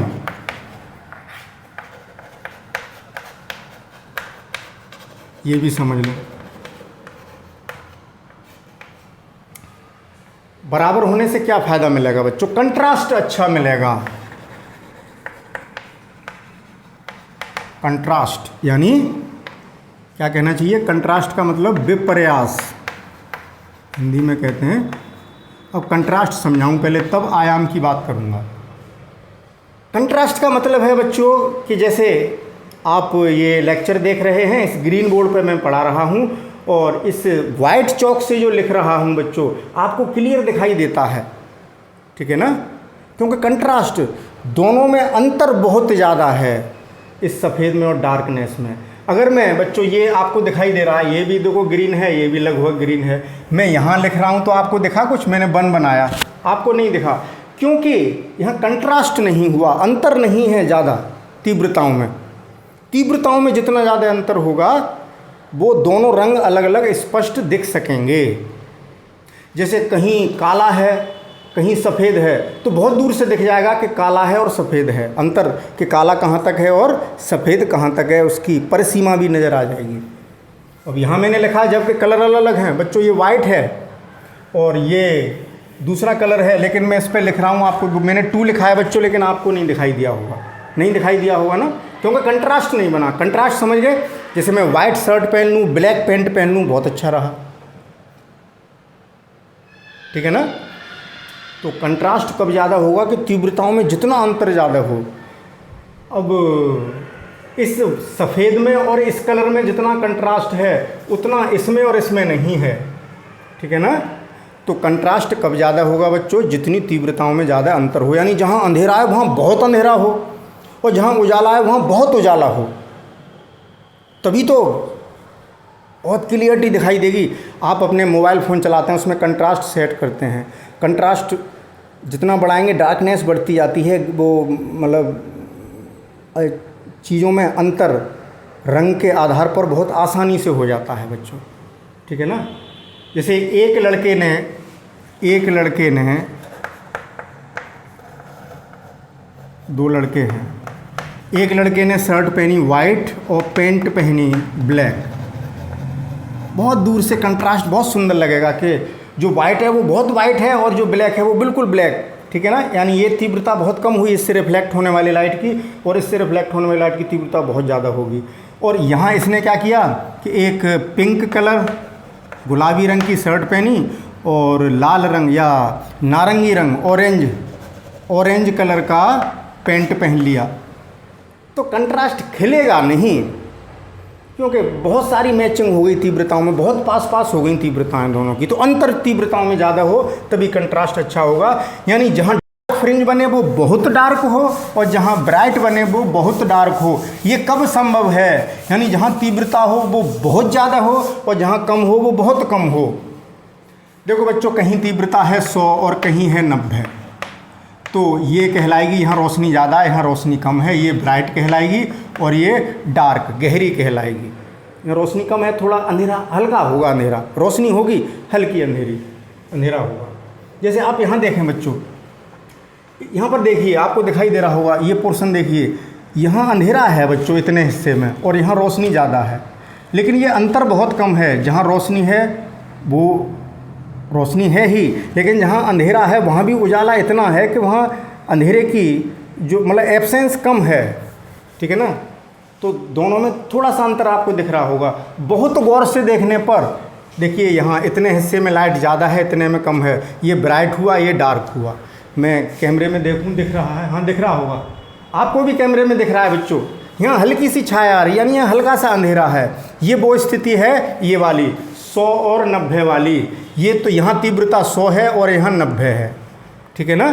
ये भी समझ लो। बराबर होने से क्या फ़ायदा मिलेगा बच्चों? कंट्रास्ट अच्छा मिलेगा। कंट्रास्ट यानी क्या कहना चाहिए? कंट्रास्ट का मतलब विपर्यास, हिंदी में कहते हैं। अब कंट्रास्ट समझाऊं पहले, तब आयाम की बात करूंगा। कंट्रास्ट का मतलब है बच्चों कि जैसे आप ये लेक्चर देख रहे हैं, इस ग्रीन बोर्ड पर मैं पढ़ा रहा हूं और इस वाइट चौक से जो लिख रहा हूं बच्चों, आपको क्लियर दिखाई देता है, ठीक है ना? क्योंकि कंट्रास्ट, दोनों में अंतर बहुत ज़्यादा है, इस सफ़ेद में और डार्कनेस में। अगर मैं बच्चों, ये आपको दिखाई दे रहा है, ये भी देखो ग्रीन है, ये भी लगभग ग्रीन है, मैं यहाँ लिख रहा हूँ तो आपको दिखा कुछ? मैंने वन बनाया, आपको नहीं दिखा, क्योंकि यहाँ कंट्रास्ट नहीं हुआ, अंतर नहीं है ज़्यादा तीव्रताओं में। तीव्रताओं में जितना ज़्यादा अंतर होगा वो दोनों रंग अलग अलग स्पष्ट दिख सकेंगे। जैसे कहीं काला है, कहीं सफ़ेद है, तो बहुत दूर से दिख जाएगा कि काला है और सफ़ेद है, अंतर कि काला कहाँ तक है और सफ़ेद कहाँ तक है, उसकी परिसीमा भी नज़र आ जाएगी। अब यहाँ मैंने लिखा, जबकि कलर अलग अलग हैं बच्चों, ये वाइट है और ये दूसरा कलर है, लेकिन मैं इस पर लिख रहा हूँ, आपको मैंने 2 लिखा है बच्चों, लेकिन आपको नहीं दिखाई दिया होगा, नहीं दिखाई दिया होगा ना, क्योंकि कंट्रास्ट नहीं बना। कंट्रास्ट समझ गए? जैसे मैं वाइट शर्ट पहन लूँ, ब्लैक पैंट पहन लूँ, बहुत अच्छा रहा, ठीक है ना? तो कंट्रास्ट कब ज़्यादा होगा कि तीव्रताओं में जितना अंतर ज़्यादा हो। अब इस सफ़ेद में और इस कलर में जितना कंट्रास्ट है उतना इसमें और इसमें नहीं है, ठीक है ना? तो कंट्रास्ट कब ज़्यादा होगा बच्चों? जितनी तीव्रताओं में ज़्यादा अंतर हो, यानी जहाँ अंधेरा है वहाँ बहुत अंधेरा हो और जहाँ उजाला है वहाँ बहुत उजाला हो, तभी तो बहुत क्लियरिटी दिखाई देगी। आप अपने मोबाइल फ़ोन चलाते हैं, उसमें कंट्रास्ट सेट करते हैं, कंट्रास्ट जितना बढ़ाएंगे डार्कनेस बढ़ती जाती है, वो मतलब चीज़ों में अंतर रंग के आधार पर बहुत आसानी से हो जाता है बच्चों, ठीक है ना? जैसे एक लड़के ने 2 लड़के हैं, एक लड़के ने शर्ट पहनी वाइट और पैंट पहनी ब्लैक, बहुत दूर से कंट्रास्ट बहुत सुंदर लगेगा कि जो वाइट है वो बहुत वाइट है और जो ब्लैक है वो बिल्कुल ब्लैक, ठीक है ना? यानी ये तीव्रता बहुत कम हुई इससे रिफ्लेक्ट होने वाली लाइट की, और इससे रिफ्लेक्ट होने वाली लाइट की तीव्रता बहुत ज़्यादा होगी। और यहाँ इसने क्या किया कि एक पिंक कलर, गुलाबी रंग की शर्ट पहनी और लाल रंग या नारंगी रंग, ऑरेंज कलर का पैंट पहन लिया, तो कंट्रास्ट खिलेगा नहीं, क्योंकि बहुत सारी मैचिंग हो गई तीव्रताओं में, बहुत पास हो गई तीव्रताएं दोनों की, तो अंतर तीव्रताओं में ज़्यादा हो तभी कंट्रास्ट अच्छा होगा। यानी जहाँ डार्क फ्रिंज बने वो बहुत डार्क हो और जहाँ ब्राइट बने वो बहुत डार्क हो। ये कब संभव है? यानी जहाँ तीव्रता हो वो बहुत ज़्यादा हो और जहाँ कम हो वो बहुत कम हो। देखो बच्चों, कहीं तीव्रता है 100 और कहीं है 90, तो ये कहलाएगी यहाँ रोशनी ज़्यादा है, यहाँ रोशनी कम है, ये ब्राइट कहलाएगी और ये डार्क गहरी कहलाएगी। यहाँ रोशनी कम है, थोड़ा अंधेरा हल्का होगा, अंधेरा रोशनी होगी हल्की, अंधेरा होगा। जैसे आप यहाँ देखें बच्चों, यहाँ पर देखिए, आपको दिखाई दे रहा होगा, ये पोर्शन देखिए, यहाँ अंधेरा है बच्चों इतने हिस्से में और यहाँ रोशनी ज़्यादा है, लेकिन ये अंतर बहुत कम है। जहाँ रोशनी है वो रोशनी है ही, लेकिन जहाँ अंधेरा है वहाँ भी उजाला इतना है कि वहाँ अंधेरे की जो मतलब एब्सेंस कम है, ठीक है ना? तो दोनों में थोड़ा सा अंतर आपको दिख रहा होगा। बहुत गौर से देखने पर देखिए, यहाँ इतने हिस्से में लाइट ज़्यादा है, इतने में कम है, ये ब्राइट हुआ, ये डार्क हुआ। मैं कैमरे में देखूँ, दिख रहा है? हाँ, दिख रहा होगा, आपको भी कैमरे में दिख रहा है बच्चों। यहाँ हल्की सी छाया आ रही है, यानी यहाँ हल्का सा अंधेरा है। ये वो स्थिति है, ये वाली 100 और 90 वाली। ये तो यहाँ तीव्रता 100 है और यहाँ 90 है, ठीक है ना?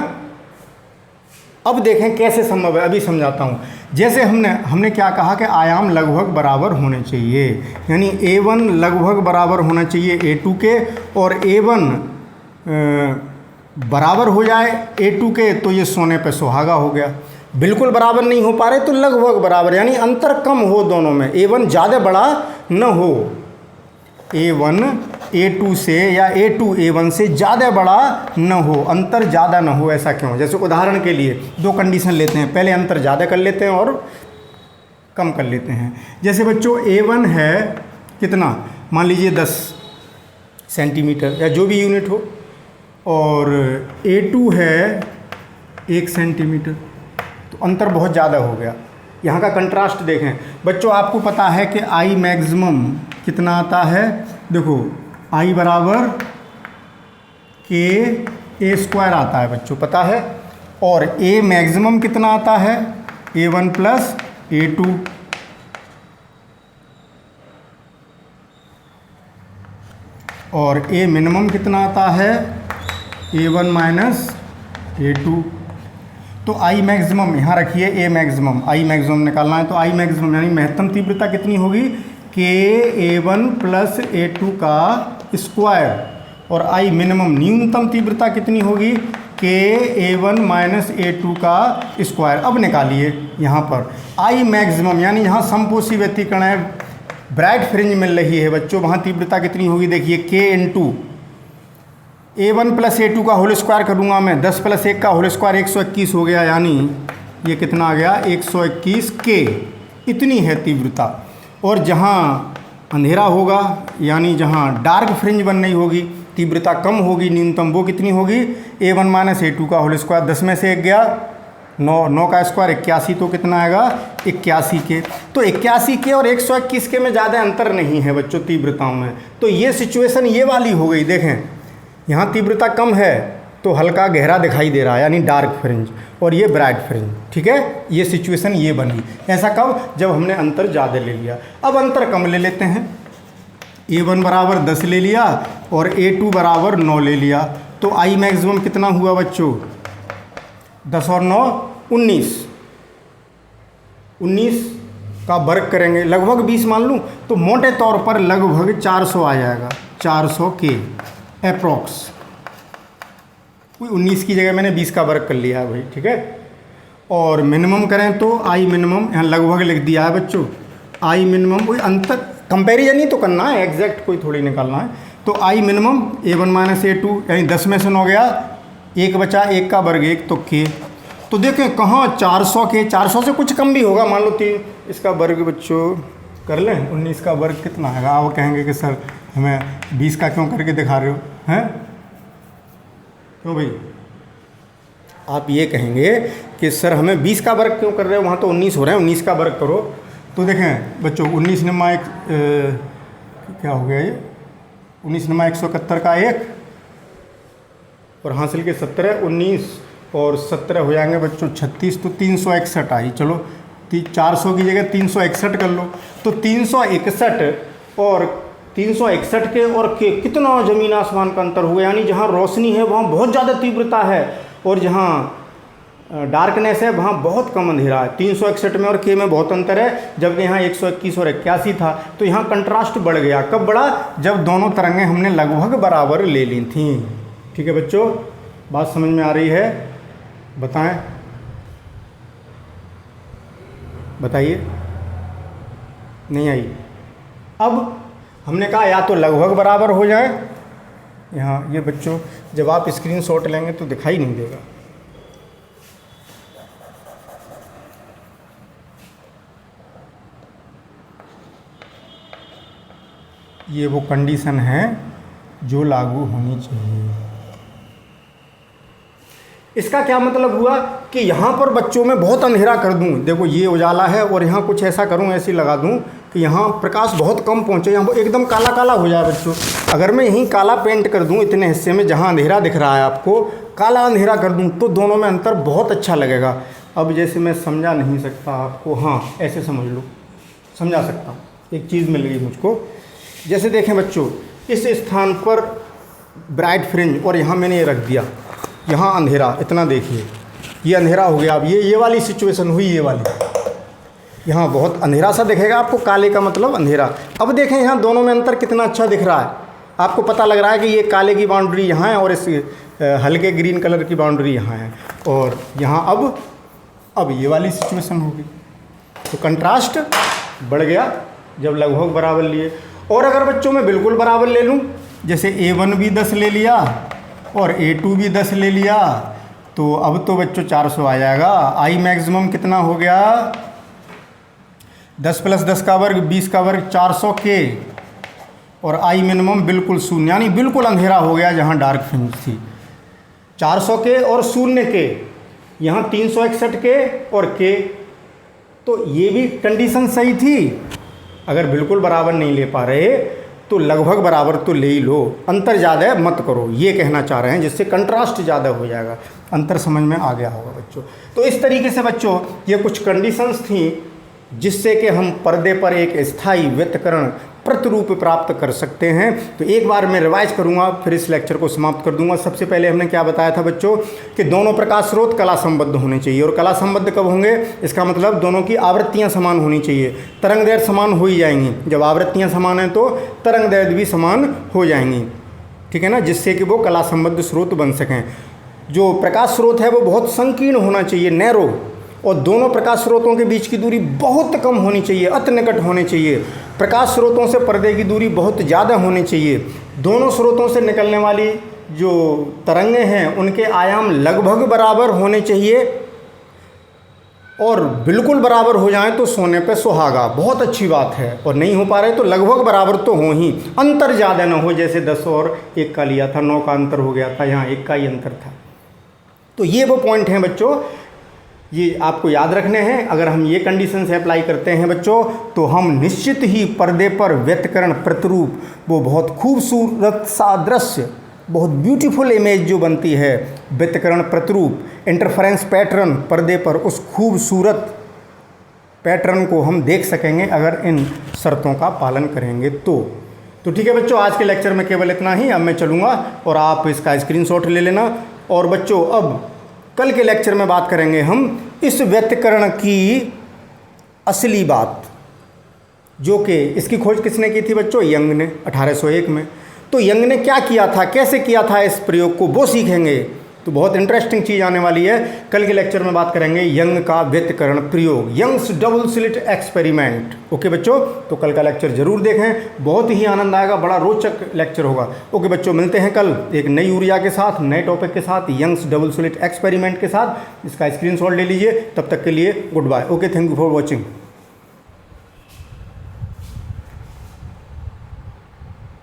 अब देखें कैसे संभव है, अभी समझाता हूँ। जैसे हमने क्या कहा कि आयाम लगभग बराबर होने चाहिए, यानी A1 लगभग बराबर होना चाहिए A2 के, और A1 बराबर हो जाए A2 के तो ये सोने पे सुहागा हो गया। बिल्कुल बराबर नहीं हो पा रहे तो लगभग बराबर, यानी अंतर कम हो दोनों में, A1 ज़्यादा बड़ा न हो, A1 A2 से या A2 A1 से ज़्यादा बड़ा न हो, अंतर ज़्यादा न हो। ऐसा क्यों? जैसे उदाहरण के लिए दो कंडीशन लेते हैं, पहले अंतर ज़्यादा कर लेते हैं और कम कर लेते हैं। जैसे बच्चों A1 है कितना, मान लीजिए 10 सेंटीमीटर या जो भी यूनिट हो, और A2 है 1 सेंटीमीटर, तो अंतर बहुत ज़्यादा हो गया। यहाँ का कंट्रास्ट देखें बच्चों, आपको पता है कि I मैक्सिमम कितना आता है, देखो I बराबर KA² आता है बच्चों, पता है, और A मैक्सिमम कितना आता है, A1 प्लस A2, और A मिनिमम कितना आता है, A1 माइनस A2। तो I मैक्सिमम यहाँ रखिए, A मैक्सिमम, I मैक्सिमम निकालना है तो I मैक्सिमम यानी महत्तम तीव्रता कितनी होगी, KA1 प्लस A2 का स्क्वायर, और I मिनिमम न्यूनतम तीव्रता कितनी होगी, KA1 माइनस A2 का स्क्वायर। अब निकालिए यहाँ पर I मैक्सिमम, यानी यहाँ समपोषी व्यतिकरण है, ब्राइट फ्रिंज मिल रही है बच्चों, वहाँ तीव्रता कितनी होगी, देखिए K into A1 plus A2 का होल स्क्वायर करूँगा मैं, 10 प्लस 1 का होल स्क्वायर 121 हो गया, यानी ये कितना आ गया, 121 K, इतनी है तीव्रता। और जहाँ अंधेरा होगा, यानी जहाँ डार्क फ्रिंज बन रही होगी, तीव्रता कम होगी, न्यूनतम, वो कितनी होगी, A1 माइनस A2 का होल स्क्वायर, 10 में से 1 गया 9, 9 का स्क्वायर 81, तो कितना आएगा, 81 के। तो 81 के और 121 के में ज़्यादा अंतर नहीं है बच्चों तीव्रताओं में। तो ये सिचुएशन ये वाली हो गई, देखें यहाँ तीव्रता कम है तो हल्का गहरा दिखाई दे रहा है, यानी डार्क फ्रिंज, और ये ब्राइट फ्रिंज, ठीक है, ये सिचुएशन ये बनी। ऐसा कब, जब हमने अंतर ज़्यादा ले लिया। अब अंतर कम ले लेते हैं, A1 बराबर 10 ले लिया और A2 बराबर 9 ले लिया, तो I मैक्सिमम कितना हुआ बच्चों, 10 और 9 19, 19 का वर्ग करेंगे, लगभग 20 मान लूँ तो मोटे तौर पर लगभग 400 आ जाएगा, 400 के अप्रॉक्स। कोई 19 की जगह मैंने 20 का वर्ग कर लिया है भाई, ठीक है। और मिनिमम करें तो I मिनिमम यहाँ लगभग लिख दिया है बच्चों, I मिनिमम, कोई अंतर कंपेरिजन ही तो करना है, एग्जैक्ट कोई थोड़ी निकालना है। तो I minimum A1 minus A2, यानी 10 में से 9 गया, 1 बचा, 1 का वर्ग 1, तो K। तो देखें कहाँ 400 के, 400 से कुछ कम भी होगा, मान लो 3, इसका वर्ग बच्चों कर लें, 19 का वर्ग कितना आएगा। आप कहेंगे कि सर हमें 20 का क्यों करके दिखा रहे हो, हैं क्यों भाई, आप ये कहेंगे कि सर हमें 20 का वर्ग क्यों कर रहे हो, वहाँ तो 19 हो रहे हैं, 19 का वर्ग करो। तो देखें बच्चों 19 नमा एक क्या हो गया ये, 19 नमा 171 का 1 और हासिल के 17, 19 और 17 हो जाएंगे बच्चों 36, तो 361 आई। चलो 400 की जगह 361 कर लो, तो 361 और 361 के और के कितना ज़मीन आसमान का अंतर हुआ, यानी जहाँ रोशनी है वहाँ बहुत ज़्यादा तीव्रता है और जहाँ डार्कनेस है वहाँ बहुत कम अंधेरा है। 361 में और के में बहुत अंतर है, जबकि यहाँ 121 और 81 था, तो यहाँ कंट्रास्ट बढ़ गया। कब बढ़ा, जब दोनों तरंगें हमने लगभग बराबर ले ली थी। ठीक है बच्चों, बात समझ में आ रही है, बताएं, बताइए, नहीं आई। अब हमने कहा या तो लगभग बराबर हो जाए, यहाँ ये बच्चों जब आप स्क्रीनशॉट लेंगे तो दिखाई नहीं देगा, ये वो कंडीशन है जो लागू होनी चाहिए। इसका क्या मतलब हुआ कि यहाँ पर बच्चों में बहुत अंधेरा कर दूँ, देखो ये उजाला है और यहाँ कुछ ऐसा करूँ, ऐसी लगा दूँ कि यहाँ प्रकाश बहुत कम पहुँचे, यहाँ एकदम काला काला हो जाए बच्चों। अगर मैं यहीं काला पेंट कर दूँ इतने हिस्से में जहाँ अंधेरा दिख रहा है आपको, काला अंधेरा कर दूँ, तो दोनों में अंतर बहुत अच्छा लगेगा। अब जैसे मैं समझा नहीं सकता आपको, हाँ ऐसे समझ लो, समझा सकता हूँ, एक चीज़ मिल गई मुझको। जैसे देखें बच्चों, इस स्थान पर ब्राइट फ्रिंज और यहाँ मैंने ये रख दिया, यहाँ अंधेरा, इतना देखिए ये अंधेरा हो गया। अब ये वाली सिचुएशन हुई, ये वाली, यहाँ बहुत अंधेरा सा दिखेगा आपको, काले का मतलब अंधेरा। अब देखें यहाँ दोनों में अंतर कितना अच्छा दिख रहा है, आपको पता लग रहा है कि ये काले की बाउंड्री यहाँ है और इस हल्के ग्रीन कलर की बाउंड्री यहाँ है, और यहाँ अब ये वाली सिचुएशन होगी। तो कंट्रास्ट बढ़ गया जब लगभग बराबर लिए। और अगर बच्चों में बिल्कुल बराबर ले लूँ, जैसे A1 भी 10 ले लिया और A2 भी 10 ले लिया, तो अब तो बच्चों 400 आ जाएगा। आई मैक्सिमम कितना हो गया, 10 + 10 का वर्ग 20 का वर्ग 400 के, और आई मिनिमम बिल्कुल शून्य, यानी बिल्कुल अंधेरा हो गया जहाँ डार्क फ्रिंज थी। 400 के और 0 के, यहाँ 361 के और के, तो ये भी कंडीशन सही थी। अगर बिल्कुल बराबर नहीं ले पा रहे तो लगभग बराबर तो ले ही लो, अंतर ज़्यादा मत करो, ये कहना चाह रहे हैं, जिससे कंट्रास्ट ज़्यादा हो जाएगा। अंतर समझ में आ गया होगा बच्चों। तो इस तरीके से बच्चों ये कुछ कंडीशंस थी जिससे कि हम पर्दे पर एक स्थायी व्यतिकरण प्रतिरूप प्राप्त कर सकते हैं। तो एक बार मैं रिवाइज करूंगा, फिर इस लेक्चर को समाप्त कर दूंगा। सबसे पहले हमने क्या बताया था बच्चों कि दोनों प्रकाश स्रोत कला संबद्ध होने चाहिए, और कला संबद्ध कब होंगे, इसका मतलब दोनों की आवृत्तियां समान होनी चाहिए। तरंग दैर्ध्य समान हो ही जाएंगी, जब आवृत्तियां समान हैं तो तरंग दैर्ध्य भी समान हो जाएंगी, ठीक है ना, जिससे कि वो कला संबद्ध स्रोत बन सकें। जो प्रकाश स्रोत है वो बहुत संकीर्ण होना चाहिए, नैरो, और दोनों प्रकाश स्रोतों के बीच की दूरी बहुत कम होनी चाहिए, अति निकट होने चाहिए। प्रकाश स्रोतों से पर्दे की दूरी बहुत ज़्यादा होनी चाहिए। दोनों स्रोतों से निकलने वाली जो तरंगें हैं उनके आयाम लगभग बराबर होने चाहिए, और बिल्कुल बराबर हो जाएं तो सोने पे सुहागा, बहुत अच्छी बात है। और नहीं हो पा रहे तो लगभग बराबर तो हो ही, अंतर ज़्यादा ना हो, जैसे 10 और 1 का लिया था, 9 का अंतर हो गया था, यहाँ 1 का ही अंतर था। तो ये वो पॉइंट हैं बच्चों, ये आपको याद रखने हैं। अगर हम ये कंडीशन से अप्लाई करते हैं बच्चों तो हम निश्चित ही पर्दे पर व्यतिकरण प्रतिरूप, वो बहुत खूबसूरत सा दृश्य, बहुत ब्यूटीफुल इमेज जो बनती है, व्यतिकरण प्रतिरूप इंटरफेरेंस पैटर्न पर्दे पर, उस खूबसूरत पैटर्न को हम देख सकेंगे अगर इन शर्तों का पालन करेंगे तो ठीक है बच्चों, आज के लेक्चर में केवल इतना ही। अब मैं चलूँगा और आप इसका स्क्रीनशॉट ले लेना। और बच्चों अब कल के लेक्चर में बात करेंगे हम इस व्यतिकरण की असली बात, जो कि इसकी खोज किसने की थी बच्चों, यंग ने 1801 में। तो यंग ने क्या किया था, कैसे किया था इस प्रयोग को, वो सीखेंगे। तो बहुत इंटरेस्टिंग चीज़ आने वाली है। कल के लेक्चर में बात करेंगे यंग का व्यतिकरण प्रयोग, Young's double slit experiment. Okay बच्चों, तो कल का लेक्चर जरूर देखें, बहुत ही आनंद आएगा, बड़ा रोचक लेक्चर होगा। ओके बच्चों, मिलते हैं कल एक नई ऊर्जा के साथ, नए टॉपिक के साथ, यंग्स डबल स्लिट एक्सपेरिमेंट के साथ। इसका स्क्रीनशॉट ले लीजिए। तब तक के लिए good bye. Okay, thank you for watching.